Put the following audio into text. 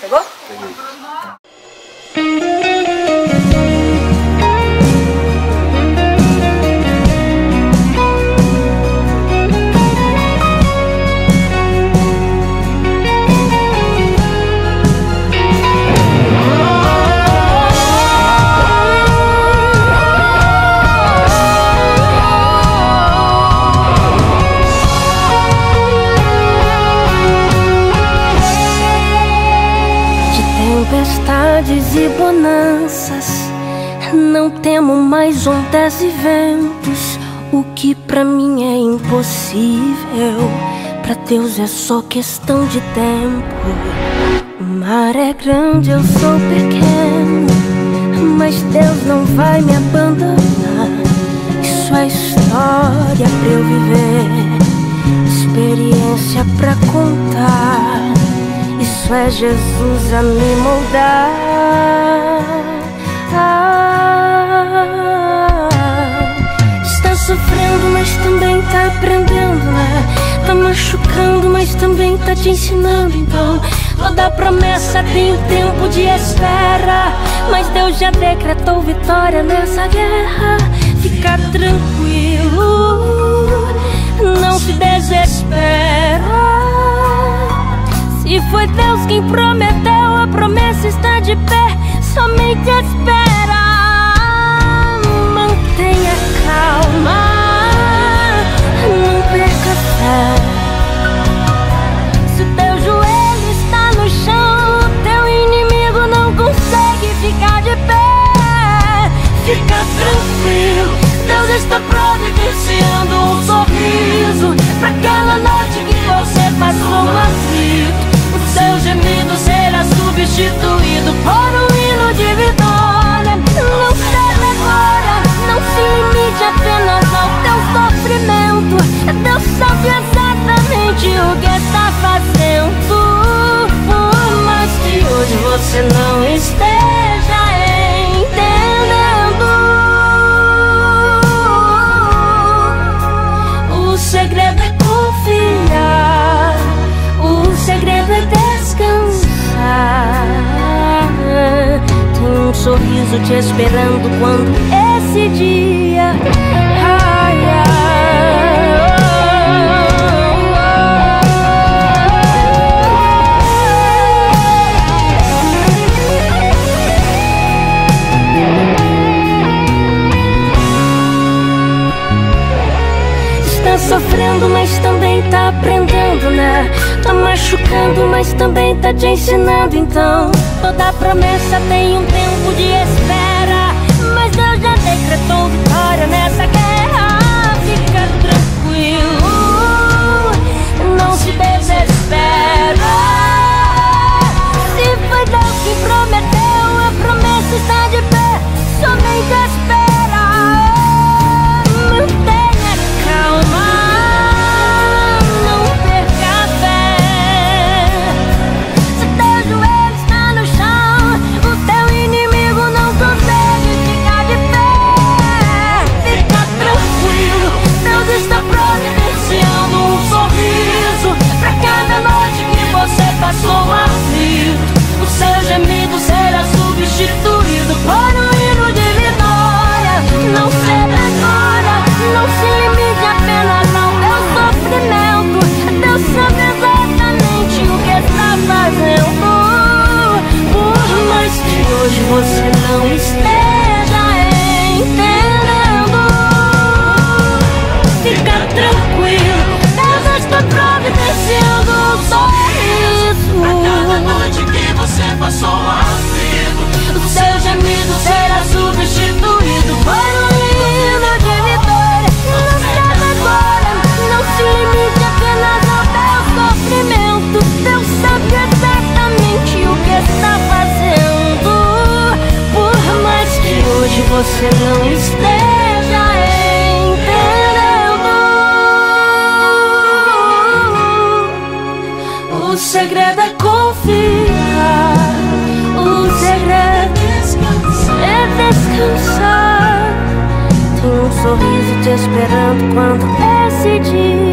Pegou? Peguei. Tempestades e bonanças, não temo mais ondas e ventos. O que pra mim é impossível, pra Deus é só questão de tempo. O mar é grande, eu sou pequeno, mas Deus não vai me abandonar. Isso é história pra eu viver, experiência pra contar. Isso é Jesus a me moldar. Está sofrendo, mas também tá aprendendo, né? Tá machucando, mas também tá te ensinando. Então, toda promessa tem um tempo de espera, mas Deus já decretou vitória nessa guerra. Fica tranquilo, não se desespera. Se foi Deus quem prometeu, a promessa está de pé. Somente espera, mantenha calma, não perca fé. Se teu joelho está no chão, teu inimigo não consegue ficar de pé. Fica tranquilo, Deus está providenciando um sorriso pra aquela noite que você passou aflito. Seu gemido será substituído por um hino de vitória. Não cede agora, não se limite apenas ao teu sofrimento. Deus sabe exatamente o que está fazendo. Por mais que hoje você não esteja entendendo, o segredo é confiar, o segredo é descansar. Tem um sorriso te esperando quando esse dia Está sofrendo, mas também tá aprendendo, né? Tá machucando, mas também tá te ensinando. Então, toda promessa tem um tempo de espera, mas Deus já decretou vitória nessa guerra. Fica tranquilo, não se desespera. Se foi Deus que prometeu, a promessa está de pé. Somente espera, mantenha calma, não perca a fé. Se teu joelho está no chão, o teu inimigo não consegue ficar de pé. Fica tranquilo, Deus está providenciando um sorriso pra cada noite que você passou aflito. O seu gemido será substituído por um hino de vitória. Não ceda agora, não se limite apenas ao teu sofrimento. Deus sabe exatamente o que está fazendo. Por mais que hoje você não esteja entendendo, fica tranquilo, Deus está providenciando um sorriso pra cada noite que você passou aflito. O seu gemido será substituído por um hino de vitória. Não ceda agora, não se limite apenas ao teu sofrimento. Deus sabe exatamente o que está fazendo. Por mais que hoje você não esteja entendendo, o segredo é confiar, o segredo é descansar. Tem um sorriso te esperando quando esse dia